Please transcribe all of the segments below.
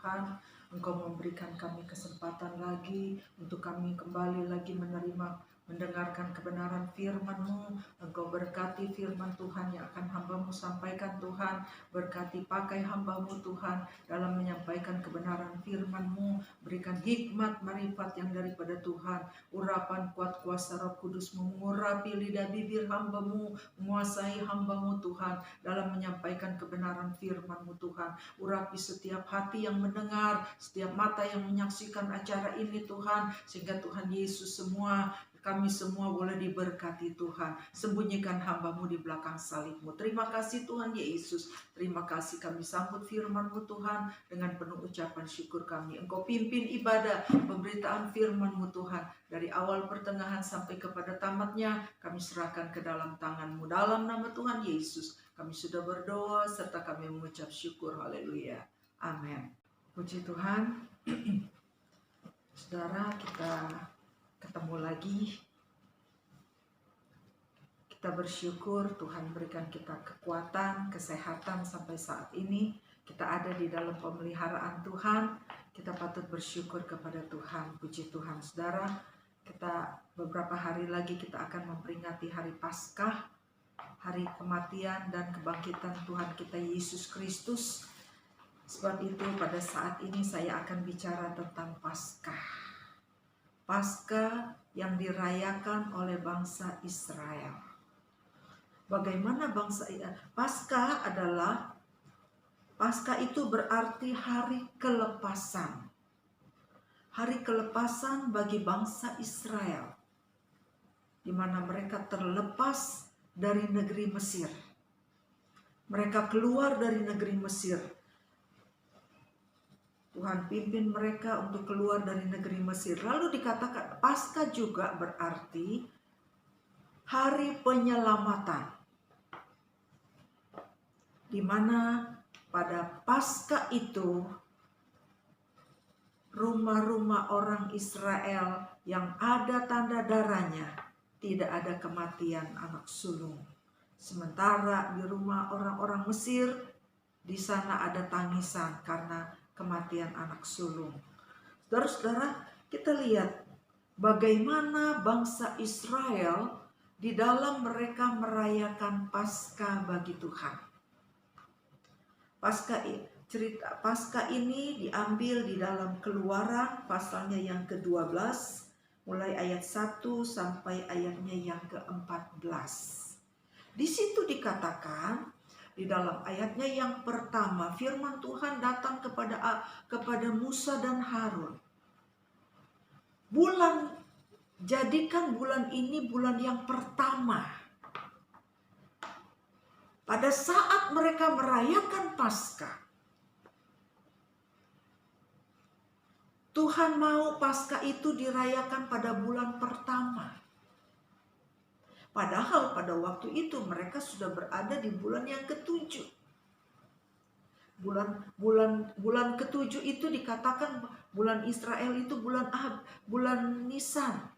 Tuhan, Engkau memberikan kami kesempatan lagi untuk kami kembali lagi mendengarkan kebenaran firman-Mu. Engkau berkati firman Tuhan yang akan hamba-Mu sampaikan Tuhan. Berkati pakai hamba-Mu Tuhan dalam menyampaikan kebenaran firman-Mu. Berikan hikmat marifat yang daripada Tuhan. Urapan kuat kuasa Roh Kudus mengurapi lidah bibir hamba-Mu, menguasai hamba-Mu Tuhan dalam menyampaikan kebenaran firman-Mu Tuhan. Urapi setiap hati yang mendengar, setiap mata yang menyaksikan acara ini Tuhan, sehingga Tuhan Yesus kami semua boleh diberkati Tuhan. Sembunyikan hamba-Mu di belakang salib-Mu. Terima kasih Tuhan Yesus. Terima kasih kami sambut firman-Mu Tuhan dengan penuh ucapan syukur kami. Engkau pimpin ibadah pemberitaan firman-Mu Tuhan. Dari awal pertengahan sampai kepada tamatnya kami serahkan ke dalam tangan-Mu. Dalam nama Tuhan Yesus kami sudah berdoa serta kami mengucap syukur. Haleluya. Amin. Puji Tuhan. Saudara, kita ketemu lagi. Kita bersyukur Tuhan berikan kita kekuatan, kesehatan sampai saat ini. Kita ada di dalam pemeliharaan Tuhan. Kita patut bersyukur kepada Tuhan. Puji Tuhan. Saudara, kita beberapa hari lagi kita akan memperingati hari Paskah, hari kematian dan kebangkitan Tuhan kita Yesus Kristus. Sebab itu pada saat ini saya akan bicara tentang Paskah. Paskah yang dirayakan oleh bangsa Israel. Bagaimana Paskah itu berarti hari kelepasan. Hari kelepasan bagi bangsa Israel, di mana mereka terlepas dari negeri Mesir. Mereka keluar dari negeri Mesir. Tuhan pimpin mereka untuk keluar dari negeri Mesir. Lalu dikatakan Paskah juga berarti hari penyelamatan. Di mana pada Paskah itu rumah-rumah orang Israel yang ada tanda darahnya tidak ada kematian anak sulung. Sementara di rumah orang-orang Mesir di sana ada tangisan karena kematian anak sulung. Saudara-saudara, kita lihat bagaimana bangsa Israel di dalam mereka merayakan Paskah bagi Tuhan. Cerita Paskah ini diambil di dalam Keluaran pasalnya yang ke-12, mulai ayat 1 sampai ayatnya yang ke-14. Di situ dikatakan, di dalam ayatnya yang pertama, firman Tuhan datang kepada Musa dan Harun. Jadikan bulan ini bulan yang pertama. Pada saat mereka merayakan Paskah, Tuhan mau Paskah itu dirayakan pada bulan pertama. Padahal pada waktu itu mereka sudah berada di bulan yang ke-7. Bulan ke-7 itu dikatakan bulan Israel itu bulan Nisan.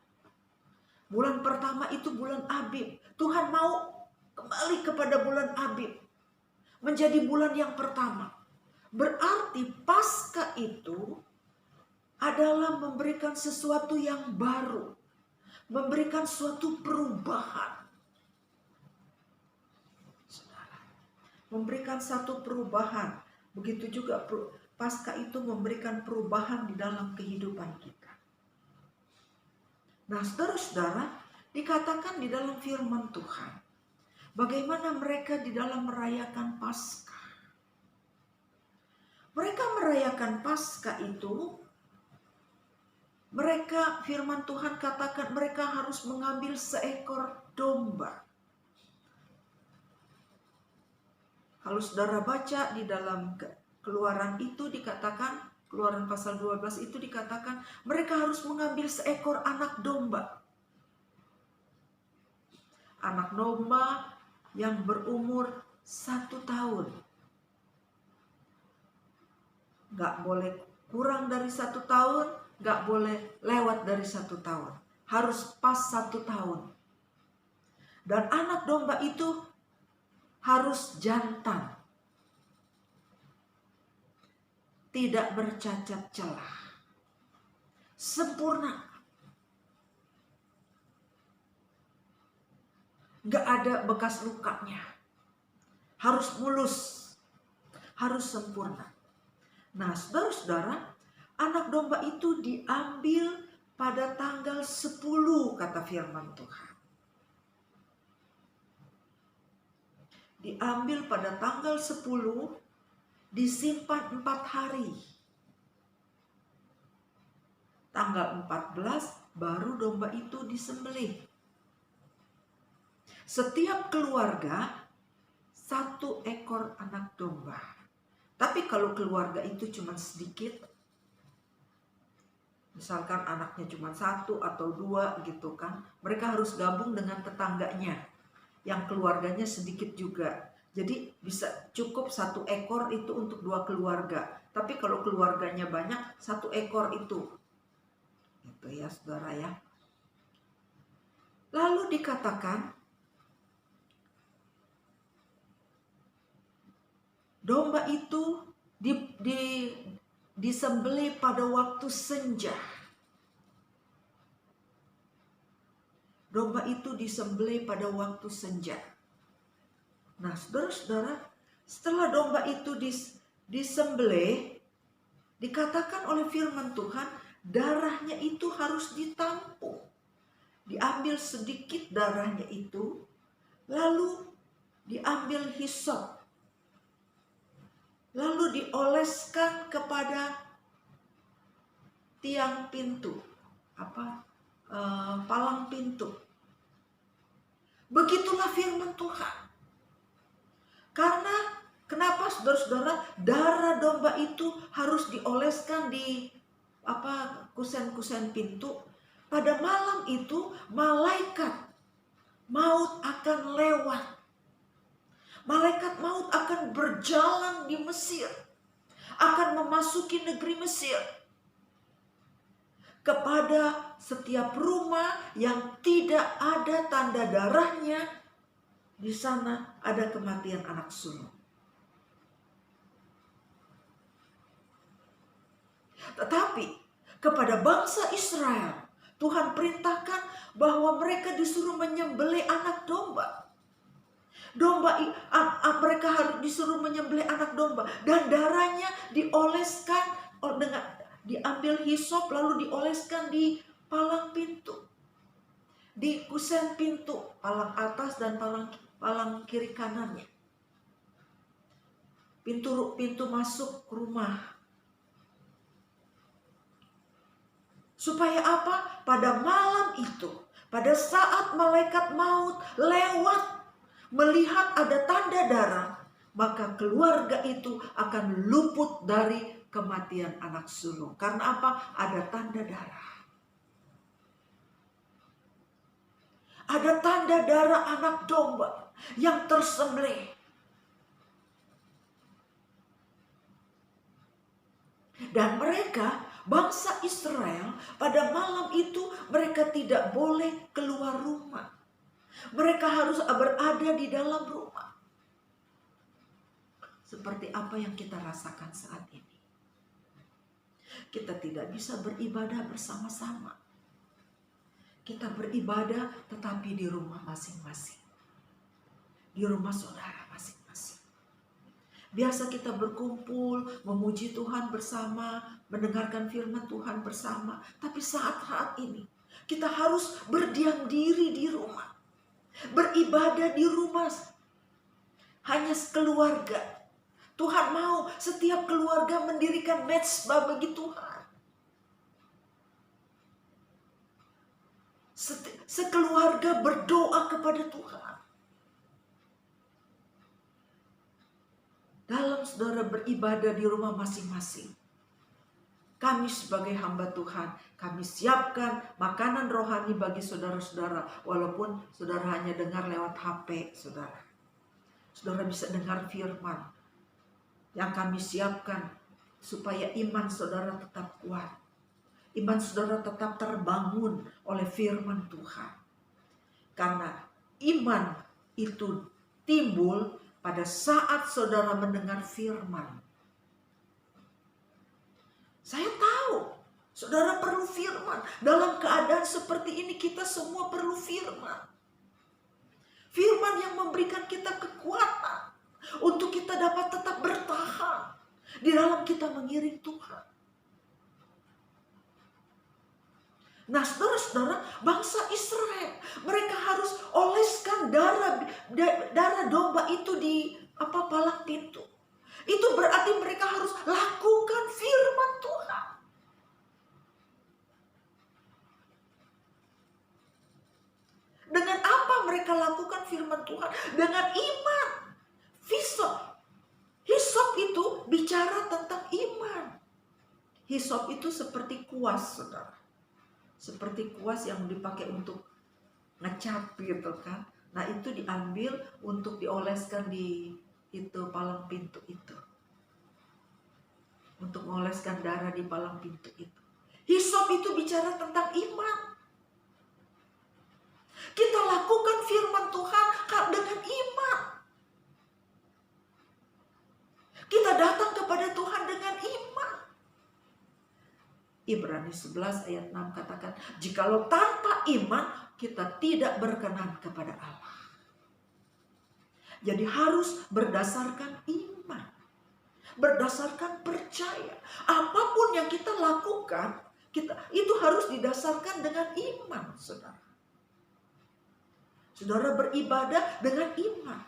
Bulan pertama itu bulan Abib. Tuhan mau kembali kepada bulan Abib, menjadi bulan yang pertama. Berarti Paskah itu adalah memberikan sesuatu yang baru, memberikan suatu perubahan. Memberikan satu perubahan. Begitu juga Paskah itu memberikan perubahan di dalam kehidupan kita. Nah, saudara-saudara, dikatakan di dalam firman Tuhan, bagaimana mereka di dalam merayakan Paskah. Mereka merayakan Paskah itu, firman Tuhan katakan mereka harus mengambil seekor domba. Kalau saudara baca di dalam Keluaran itu dikatakan, Keluaran pasal 12 itu dikatakan mereka harus mengambil seekor anak domba. Anak domba yang berumur 1 tahun. Gak boleh kurang dari 1 tahun, gak boleh lewat dari 1 tahun. Harus pas 1 tahun. Dan anak domba itu harus jantan. tidak bercacat celah, sempurna. Gak ada bekas lukanya. Harus mulus, harus sempurna. Nah, saudara-saudara, anak domba itu diambil pada tanggal 10, kata firman Tuhan. Diambil pada tanggal 10, disimpan 4 hari. Tanggal 14 baru domba itu disembelih. Setiap keluarga 1 ekor anak domba. Tapi kalau keluarga itu cuma sedikit, misalkan anaknya cuma 1 atau 2 gitu kan, mereka harus gabung dengan tetangganya yang keluarganya sedikit juga. Jadi bisa cukup 1 ekor itu untuk 2 keluarga. Tapi kalau keluarganya banyak, 1 ekor itu. Itu ya saudara ya. Lalu dikatakan domba itu disembelih pada waktu senja. Domba itu disembelih pada waktu senja. Nah, saudara-saudara, setelah domba itu disembelih, dikatakan oleh firman Tuhan, darahnya itu harus ditampung. Diambil sedikit darahnya itu, lalu diambil hisop. Lalu dioleskan kepada tiang pintu, palang pintu. Begitulah firman Tuhan. Karena kenapa saudara-saudara, darah domba itu harus dioleskan di kusen-kusen pintu. Pada malam itu malaikat maut akan lewat. Malaikat maut akan berjalan di Mesir, akan memasuki negeri Mesir. Kepada setiap rumah yang tidak ada tanda darahnya, di sana ada kematian anak sulung. Tetapi kepada bangsa Israel, Tuhan perintahkan bahwa mereka disuruh menyembelih anak domba. Mereka harus disuruh menyembelih anak domba, dan darahnya dioleskan diambil hisop lalu dioleskan di palang pintu, di kusen pintu, palang atas dan palang kiri kanannya, pintu masuk rumah. Supaya apa? Pada malam itu, pada saat malaikat maut lewat melihat ada tanda darah, maka keluarga itu akan luput dari kematian anak sulung. Karena apa? Ada tanda darah. Ada tanda darah anak domba yang tersembelih. Dan mereka, bangsa Israel, pada malam itu mereka tidak boleh keluar rumah. Mereka harus berada di dalam rumah. Seperti apa yang kita rasakan saat ini. Kita tidak bisa beribadah bersama-sama. Kita beribadah tetapi di rumah masing-masing. Di rumah saudara masing-masing. Biasa kita berkumpul, memuji Tuhan bersama, mendengarkan firman Tuhan bersama. Tapi saat-saat ini, kita harus berdiam diri di rumah. Beribadah di rumah. Hanya sekeluarga. Tuhan mau setiap keluarga mendirikan mezbah bagi Tuhan. Sekeluarga berdoa kepada Tuhan. Dalam saudara beribadah di rumah masing-masing, kami sebagai hamba Tuhan, kami siapkan makanan rohani bagi saudara-saudara. Walaupun saudara hanya dengar lewat HP saudara. Saudara bisa dengar firman yang kami siapkan supaya iman saudara tetap kuat. Iman saudara tetap terbangun oleh firman Tuhan. Karena iman itu timbul pada saat saudara mendengar firman. Saya tahu saudara perlu firman. Dalam keadaan seperti ini kita semua perlu firman. Firman yang memberikan kita kekuatan untuk kita dapat tetap bertahan di dalam kita mengiring Tuhan. Nah, saudara-saudara, bangsa Israel, mereka harus oleskan darah domba itu di palang pintu. Itu berarti mereka harus lakukan firman Tuhan. Dengan apa mereka lakukan firman Tuhan? Dengan iman. Hisop itu bicara tentang iman. Hisop itu seperti kuas, saudara. Seperti kuas yang dipakai untuk ngecat gitu kan. Nah, itu diambil untuk dioleskan di itu palang pintu itu. Untuk mengoleskan darah di palang pintu itu. Hisop itu bicara tentang iman. Kita lakukan firman Tuhan dengan iman. Kita datang kepada Tuhan dengan iman. Ibrani 11 ayat 6 katakan, jikalau tanpa iman kita tidak berkenan kepada Allah. Jadi harus berdasarkan iman. Berdasarkan percaya. Apapun yang kita lakukan, itu harus didasarkan dengan iman, saudara. Saudara beribadah dengan iman.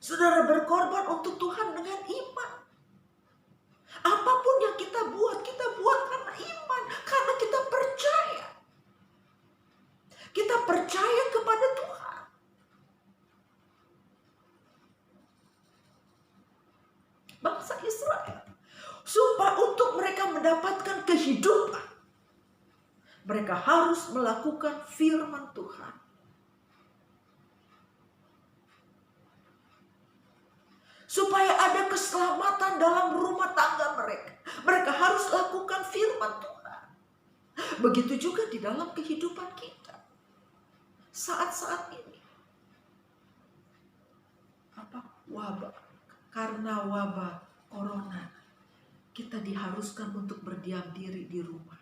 Saudara berkorban untuk Tuhan dengan iman. Apapun yang kita buat karena iman. Karena kita percaya. Kita percaya kepada Tuhan. Bangsa Israel. Supaya untuk mereka mendapatkan kehidupan, mereka harus melakukan firman Tuhan. Supaya ada keselamatan dalam rumah tangga mereka. Mereka harus lakukan firman Tuhan. Begitu juga di dalam kehidupan kita. Saat-saat ini. Wabah. Karena wabah corona. Kita diharuskan untuk berdiam diri di rumah.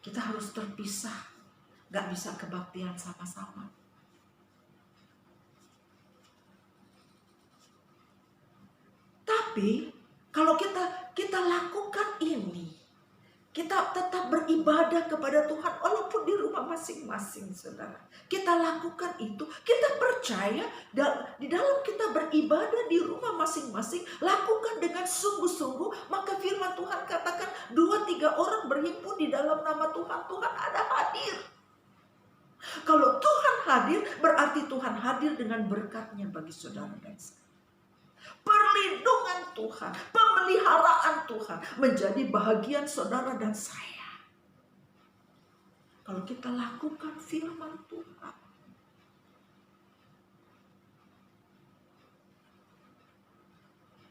Kita harus terpisah. Gak bisa kebaktian sama-sama. Tapi kalau kita lakukan ini, kita tetap beribadah kepada Tuhan walaupun di rumah masing-masing, saudara. Kita lakukan itu, kita percaya di dalam kita beribadah di rumah masing-masing, lakukan dengan sungguh-sungguh, maka firman Tuhan katakan 2-3 orang berhimpun di dalam nama Tuhan, Tuhan ada hadir. Kalau Tuhan hadir, berarti Tuhan hadir dengan berkat-Nya bagi saudara dan saya. Perlindungan Tuhan, pemeliharaan Tuhan menjadi bahagian saudara dan saya. Kalau kita lakukan firman Tuhan.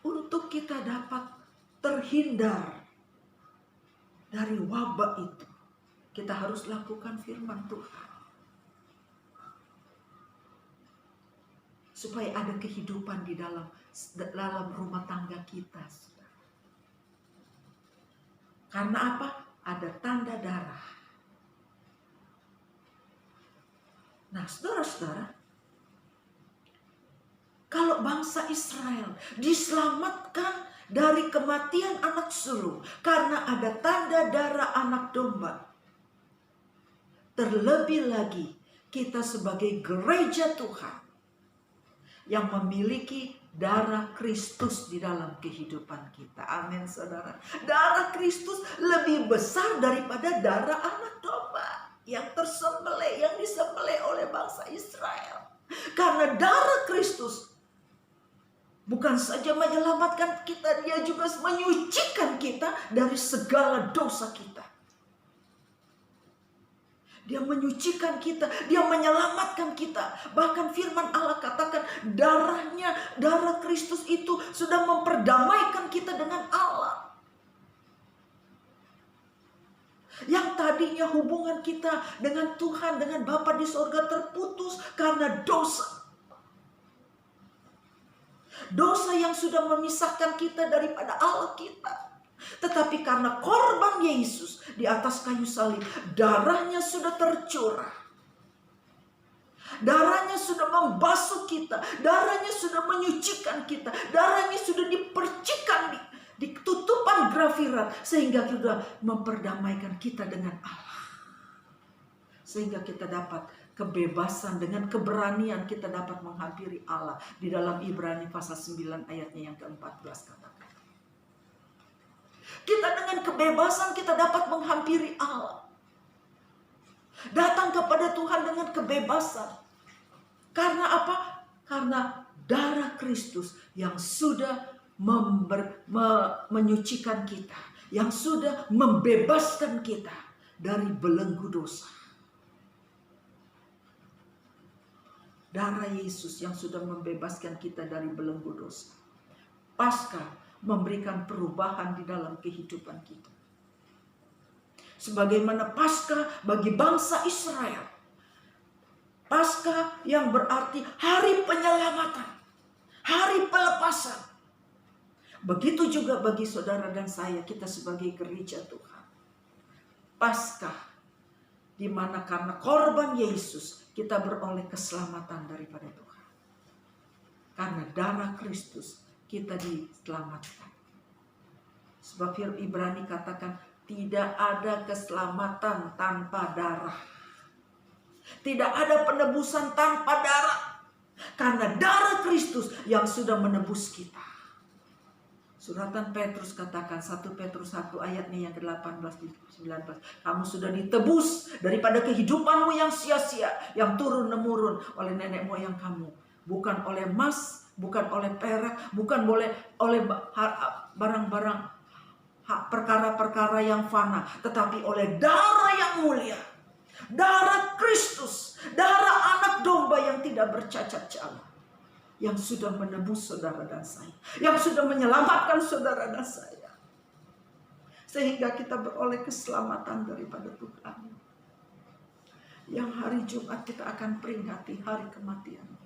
Untuk kita dapat terhindar dari wabah itu, kita harus lakukan firman Tuhan. Supaya ada kehidupan di dalam rumah tangga kita. Karena apa? Ada tanda darah. Nah, saudara-saudara, kalau bangsa Israel diselamatkan dari kematian anak sulung karena ada tanda darah anak domba, terlebih lagi kita sebagai gereja Tuhan yang memiliki darah Kristus di dalam kehidupan kita. Amin, saudara. Darah Kristus lebih besar daripada darah anak domba yang disembelih oleh bangsa Israel. Karena darah Kristus bukan saja menyelamatkan kita, dia juga menyucikan kita dari segala dosa kita. Dia menyucikan kita, dia menyelamatkan kita. Bahkan firman Allah katakan darah Kristus itu sudah memperdamaikan kita dengan Allah. Yang tadinya hubungan kita dengan Tuhan, dengan Bapa di sorga terputus karena dosa. dosa yang sudah memisahkan kita daripada Allah kita. Tetapi karena korban Yesus di atas kayu salib, darahnya sudah tercurah. Darahnya sudah membasuh kita, darahnya sudah menyucikan kita, darahnya sudah dipercikan di tutupan grafirat, sehingga kita memperdamaikan kita dengan Allah. Sehingga kita dapat kebebasan, dengan keberanian kita dapat menghampiri Allah. Di dalam Ibrani pasal 9 ayatnya yang ke-14 katakan. Kita dengan kebebasan kita dapat menghampiri Allah. Datang kepada Tuhan dengan kebebasan. Karena apa? Karena darah Kristus yang sudah menyucikan kita, yang sudah membebaskan kita dari belenggu dosa. Darah Yesus yang sudah membebaskan kita dari belenggu dosa. Paskah memberikan perubahan di dalam kehidupan kita. Sebagaimana Paskah bagi bangsa Israel. Paskah yang berarti hari penyelamatan, hari pelepasan. Begitu juga bagi saudara dan saya, kita sebagai gereja Tuhan. Paskah, di mana karena korban Yesus, kita beroleh keselamatan daripada Tuhan. Karena darah Kristus, kita diselamatkan. Sebab firman Ibrani katakan, tidak ada keselamatan tanpa darah. Tidak ada penebusan tanpa darah. Karena darah Kristus yang sudah menebus kita. Suratan Petrus katakan, 1 Petrus 1 ayatnya yang ke-18-19. Kamu sudah ditebus daripada kehidupanmu yang sia-sia, yang turun-temurun oleh nenek moyang kamu. Bukan oleh emas, bukan oleh perak, bukan oleh barang-barang, perkara-perkara yang fana. Tetapi oleh darah yang mulia. Darah Kristus, darah anak domba yang tidak bercacat celah, yang sudah menebus saudara dan saya, yang sudah menyelamatkan saudara dan saya, sehingga kita beroleh keselamatan daripada Tuhan. Yang hari Jumat kita akan peringati hari kematiannya.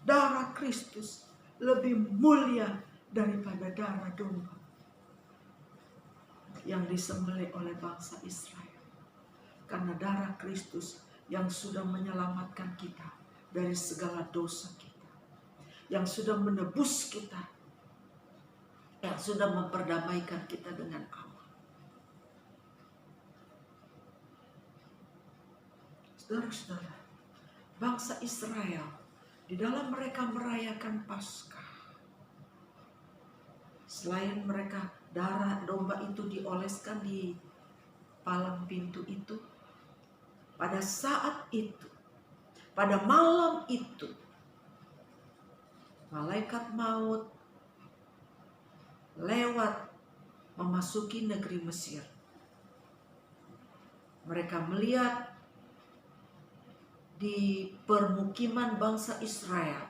Darah Kristus lebih mulia daripada darah domba yang disembelih oleh bangsa Israel. Karena darah Kristus yang sudah menyelamatkan kita dari segala dosa kita, yang sudah menebus kita, yang sudah memperdamaikan kita dengan Allah. Saudara-saudara, bangsa Israel di dalam mereka merayakan Paskah, selain mereka darah domba itu dioleskan di palang pintu itu, pada saat itu, pada malam itu, malaikat maut lewat memasuki negeri Mesir. Mereka melihat di permukiman bangsa Israel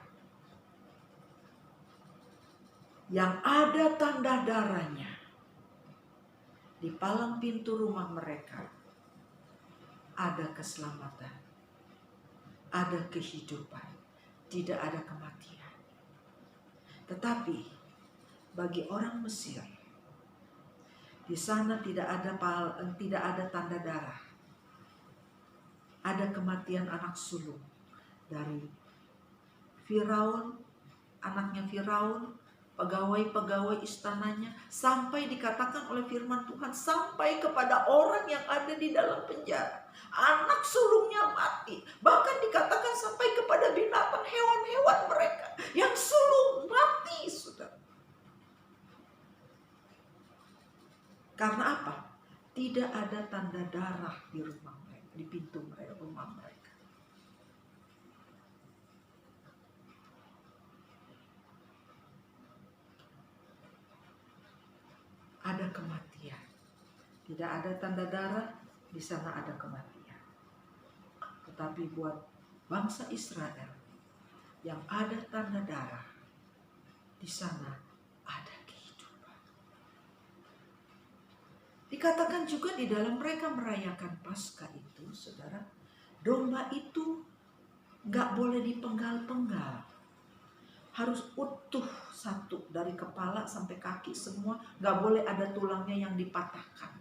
yang ada tanda darahnya di palang pintu rumah mereka. Ada keselamatan, ada kehidupan, tidak ada kematian. Tetapi bagi orang Mesir, di sana tidak ada tanda darah. Ada kematian anak sulung dari Firaun, anaknya Firaun, pegawai-pegawai istananya, sampai dikatakan oleh firman Tuhan, sampai kepada orang yang ada di dalam penjara. Anak sulungnya mati. Bahkan dikatakan sampai kepada binatang, hewan-hewan mereka yang sulung mati, saudara. Karena apa? Tidak ada tanda darah di rumah mereka, di pintu mereka, rumah mereka. Ada kematian. Tidak ada tanda darah, di sana ada kematian. Tetapi buat bangsa Israel yang ada tanda darah, di sana ada kehidupan. Dikatakan juga di dalam mereka merayakan Paskah itu, saudara, domba itu gak boleh dipenggal-penggal. Harus utuh satu, dari kepala sampai kaki semua, gak boleh ada tulangnya yang dipatahkan.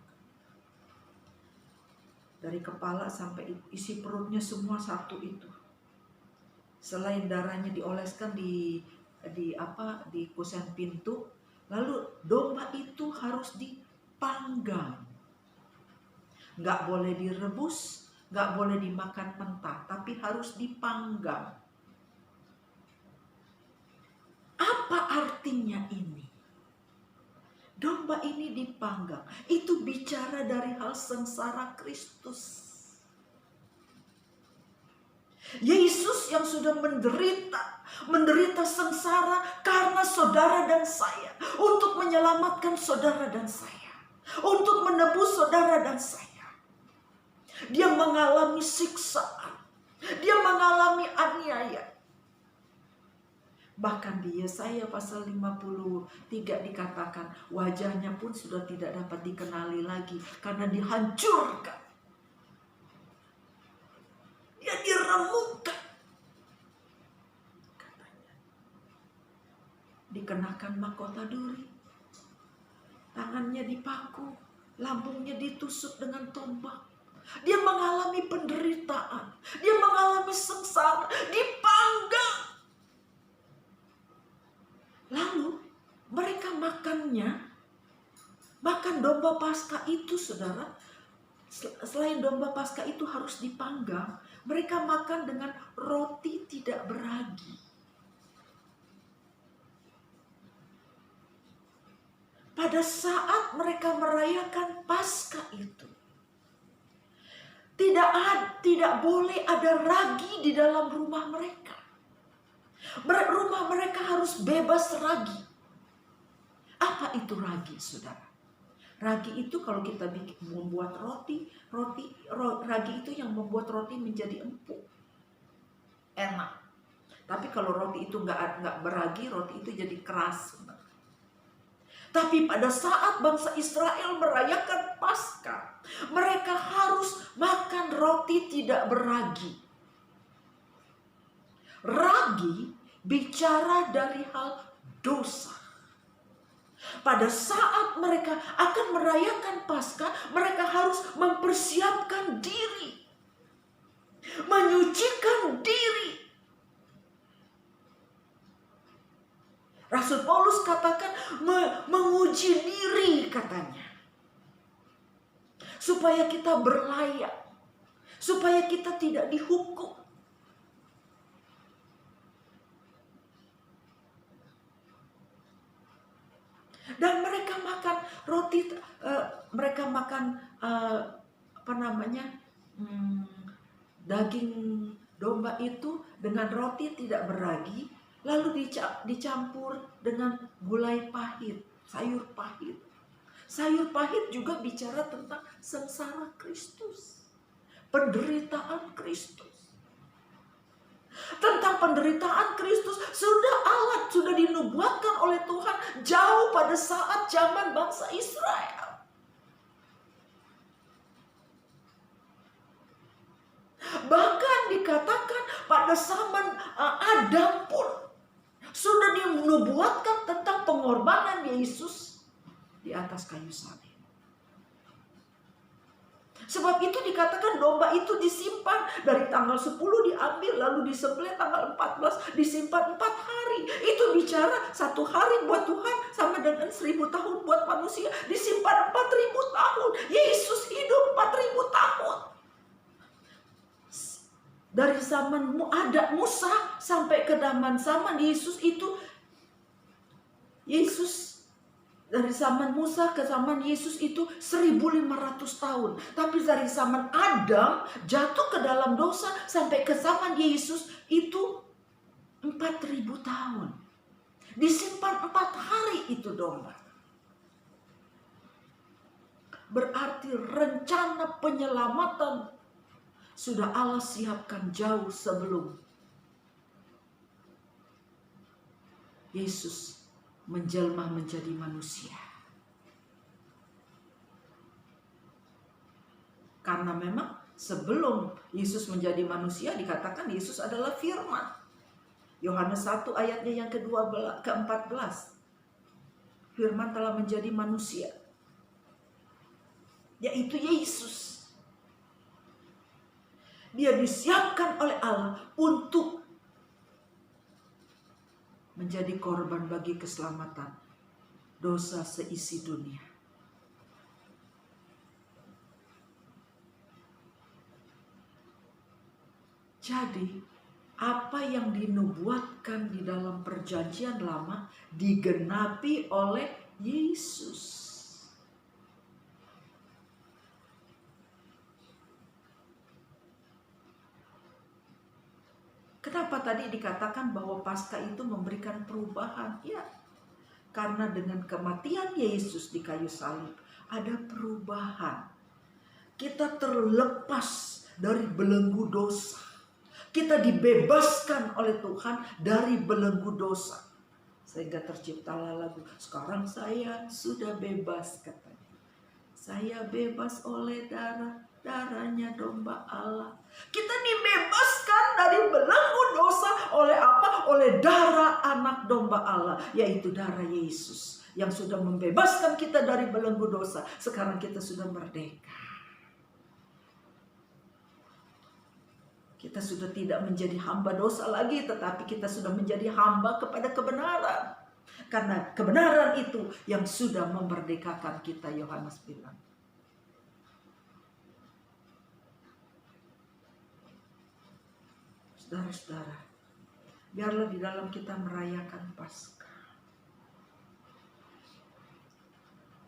Dari kepala sampai isi perutnya semua satu itu. Selain darahnya dioleskan di kusen pintu, lalu domba itu harus dipanggang. Nggak boleh direbus, nggak boleh dimakan mentah, tapi harus dipanggang. Apa artinya ini? Domba ini dipanggang, itu bicara dari hal sengsara Kristus. Yesus yang sudah menderita sengsara karena saudara dan saya, untuk menyelamatkan saudara dan saya, untuk menebus saudara dan saya. Dia mengalami siksaan, dia mengalami aniaya. Bahkan di Yesaya pasal 53 dikatakan wajahnya pun sudah tidak dapat dikenali lagi karena dihancurkan. Dia diremukkan. Katanya. Dikenakan mahkota duri. Tangannya dipaku, lambungnya ditusuk dengan tombak. Dia mengalami penderitaan, dia mengalami sengsara, dipanggang. Lalu mereka makan domba Paskah itu, saudara. Selain domba Paskah itu harus dipanggang, mereka makan dengan roti tidak beragi. Pada saat mereka merayakan Paskah itu, tidak boleh ada ragi di dalam rumah mereka. Rumah mereka harus bebas ragi. Apa itu ragi, saudara? Ragi itu kalau kita membuat roti, ragi itu yang membuat roti menjadi empuk, enak. Tapi kalau roti itu nggak beragi, roti itu jadi keras. Tapi pada saat bangsa Israel merayakan Paskah, mereka harus makan roti tidak beragi. Ragi bicara dari hal dosa. Pada saat mereka akan merayakan Paskah, mereka harus mempersiapkan diri, menyucikan diri. Rasul Paulus katakan menguji diri, katanya, supaya kita berlayak, supaya kita tidak dihukum. Dan mereka makan roti, mereka makan daging domba itu dengan roti tidak beragi, lalu dicampur dengan gulai pahit, sayur pahit. Sayur pahit juga bicara tentang sengsara Kristus, penderitaan Kristus. Tentang penderitaan Kristus sudah dinubuatkan oleh Tuhan jauh pada saat zaman bangsa Israel. Bahkan dikatakan pada zaman Adam pun sudah dinubuatkan tentang pengorbanan Yesus di atas kayu salib. Sebab itu dikatakan domba itu disimpan dari tanggal 10 diambil, lalu disembelih tanggal 14, disimpan 4 hari. Itu bicara 1 hari buat Tuhan sama dengan 1000 tahun buat manusia. Disimpan 4000 tahun. Yesus hidup 4000 tahun. Dari zaman ada Musa sampai ke zaman Yesus itu, dari zaman Musa ke zaman Yesus itu 1500 tahun. Tapi dari zaman Adam jatuh ke dalam dosa sampai ke zaman Yesus itu 4000 tahun. Disimpan 4 hari itu domba. Berarti rencana penyelamatan sudah Allah siapkan jauh sebelum Yesus menjelma menjadi manusia. Karena memang sebelum Yesus menjadi manusia dikatakan Yesus adalah firman. Yohanes 1 ayatnya yang ke-14. Firman telah menjadi manusia, yaitu Yesus. Dia disiapkan oleh Allah untuk menjadi korban bagi keselamatan dosa seisi dunia. Jadi, apa yang dinubuatkan di dalam perjanjian lama digenapi oleh Yesus. Kenapa tadi dikatakan bahwa Paskah itu memberikan perubahan? Ya, karena dengan kematian Yesus di kayu salib ada perubahan. Kita terlepas dari belenggu dosa. Kita dibebaskan oleh Tuhan dari belenggu dosa. Sehingga terciptalah lagu, sekarang saya sudah bebas katanya. Saya bebas oleh darahnya domba Allah. Kita dibebaskan dari belenggu dosa oleh apa? Oleh darah anak domba Allah, yaitu darah Yesus yang sudah membebaskan kita dari belenggu dosa. Sekarang kita sudah merdeka. Kita sudah tidak menjadi hamba dosa lagi, tetapi kita sudah menjadi hamba kepada kebenaran. Karena kebenaran itu yang sudah memerdekakan kita, Yohanes bilang. Saudara-saudara, biarlah di dalam kita merayakan Paskah.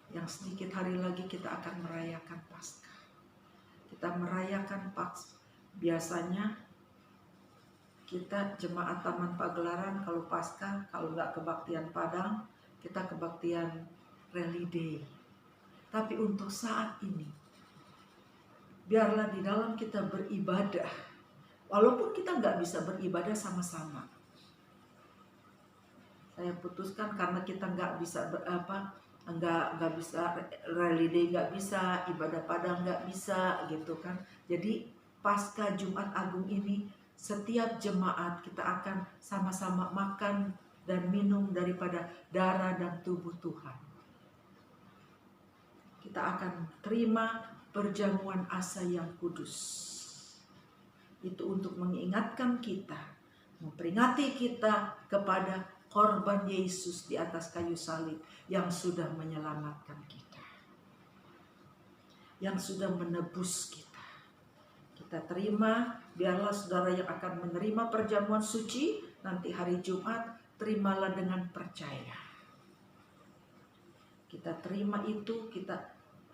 Yang sedikit hari lagi kita akan merayakan Paskah. Kita merayakan Paskah. Biasanya kita jemaat Taman Pagelaran kalau Paskah, kalau nggak kebaktian Padang, kita kebaktian Rally Day. Tapi untuk saat ini, biarlah di dalam kita beribadah, walaupun kita nggak bisa beribadah sama-sama. Saya putuskan karena kita nggak bisa nggak bisa Rally Day, nggak bisa ibadah Padang, nggak bisa gitu kan. Jadi Pasca Jumat Agung ini, setiap jemaat kita akan sama-sama makan dan minum daripada darah dan tubuh Tuhan. Kita akan terima perjamuan asa yang kudus. Itu untuk mengingatkan kita, memperingati kita kepada korban Yesus di atas kayu salib yang sudah menyelamatkan kita, yang sudah menebus kita. Kita terima, biarlah saudara yang akan menerima perjamuan suci nanti hari Jumat, terimalah dengan percaya. Kita terima itu,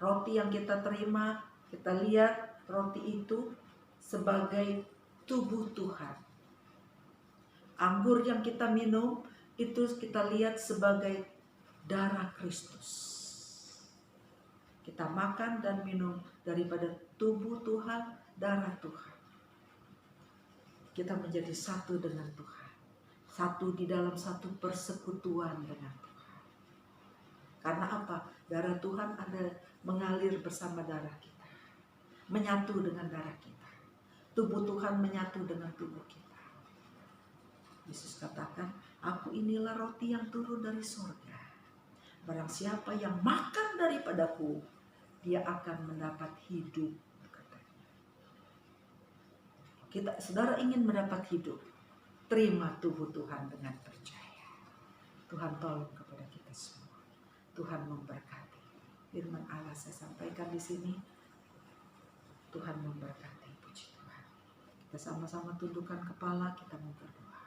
roti yang kita terima, kita lihat roti itu sebagai tubuh Tuhan. Anggur yang kita minum itu kita lihat sebagai darah Kristus. Kita makan dan minum daripada tubuh Tuhan, darah Tuhan. Kita menjadi satu dengan Tuhan. Satu di dalam satu persekutuan dengan Tuhan. Karena apa? Darah Tuhan ada mengalir bersama darah kita. Menyatu dengan darah kita. Tubuh Tuhan menyatu dengan tubuh kita. Yesus katakan, aku inilah roti yang turun dari surga. Barang siapa yang makan daripadaku, dia akan mendapat hidup. Saudara ingin mendapat hidup, terima tubuh Tuhan dengan percaya. Tuhan tolong kepada kita semua. Tuhan memberkati. Firman Allah saya sampaikan di sini. Tuhan memberkati, puji Tuhan. Kita sama-sama tundukkan kepala, kita mau berdoa.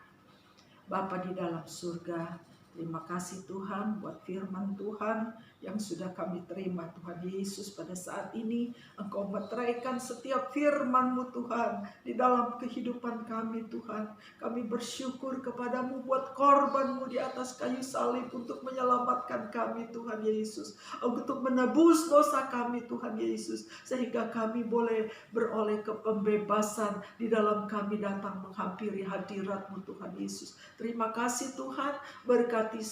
Bapa di dalam surga, terima kasih Tuhan buat firman Tuhan yang sudah kami terima Tuhan Yesus pada saat ini. Engkau meteraikan setiap firman-Mu Tuhan di dalam kehidupan kami Tuhan. Kami bersyukur kepadamu buat korban-Mu di atas kayu salib untuk menyelamatkan kami Tuhan Yesus. Untuk menebus dosa kami Tuhan Yesus. Sehingga kami boleh beroleh ke pembebasan di dalam kami datang menghampiri hadirat-Mu Tuhan Yesus. Terima kasih Tuhan, berkati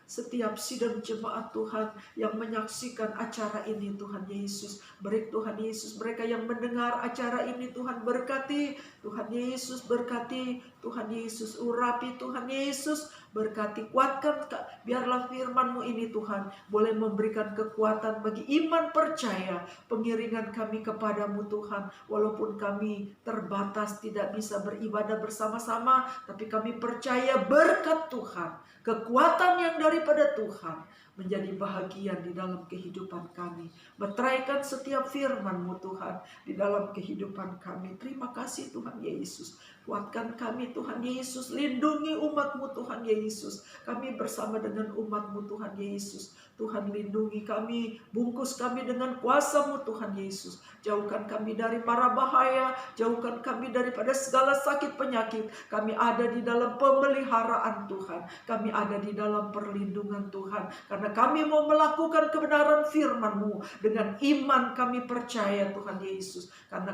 setiap sidang jemaat Tuhan yang menyaksikan acara ini Tuhan Yesus. Beri Tuhan Yesus mereka yang mendengar acara ini Tuhan berkati. Tuhan Yesus berkati. Tuhan Yesus urapi. Tuhan Yesus berkati. Kuatkan biarlah firman-Mu ini Tuhan boleh memberikan kekuatan bagi iman percaya. Pengiringan kami kepadamu Tuhan. Walaupun kami terbatas tidak bisa beribadah bersama-sama, tapi kami percaya berkat Tuhan, kekuatan yang daripada Tuhan menjadi bahagian di dalam kehidupan kami. Meteraikan setiap firman-Mu Tuhan di dalam kehidupan kami. Terima kasih Tuhan Yesus. Kuatkan kami Tuhan Yesus. Lindungi umat-Mu Tuhan Yesus. Kami bersama dengan umat-Mu Tuhan Yesus. Tuhan lindungi kami. Bungkus kami dengan kuasa-Mu Tuhan Yesus. Jauhkan kami dari mara bahaya. Jauhkan kami daripada segala sakit penyakit. Kami ada di dalam pemeliharaan Tuhan. Kami ada di dalam perlindungan Tuhan. Karena kami mau melakukan kebenaran firman-Mu. Dengan iman kami percaya Tuhan Yesus. Karena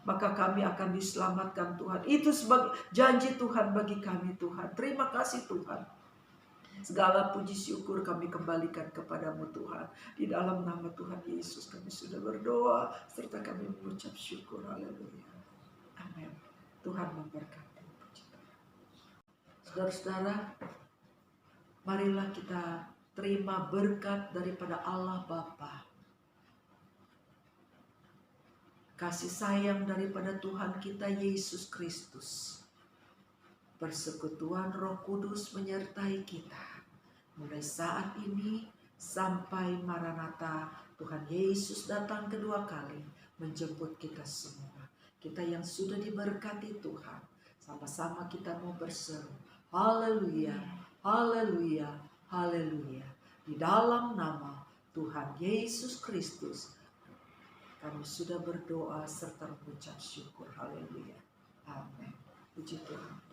maka kami akan diselamatkan Tuhan. Itu sebagai janji Tuhan bagi kami Tuhan. Terima kasih Tuhan. Segala puji syukur kami kembalikan kepadamu Tuhan. Di dalam nama Tuhan Yesus kami sudah berdoa. Serta kami mengucap syukur. Haleluya. Amin. Tuhan memberkati. Saudara-saudara, marilah kita terima berkat daripada Allah Bapa. Kasih sayang daripada Tuhan kita Yesus Kristus. Persekutuan Roh Kudus menyertai kita. Mulai saat ini sampai Maranatha, Tuhan Yesus datang kedua kali menjemput kita semua. Kita yang sudah diberkati Tuhan, sama-sama kita mau berseru. Haleluya, haleluya, haleluya. Di dalam nama Tuhan Yesus Kristus, kami sudah berdoa serta mengucap syukur. Haleluya. Amin. Puji Tuhan.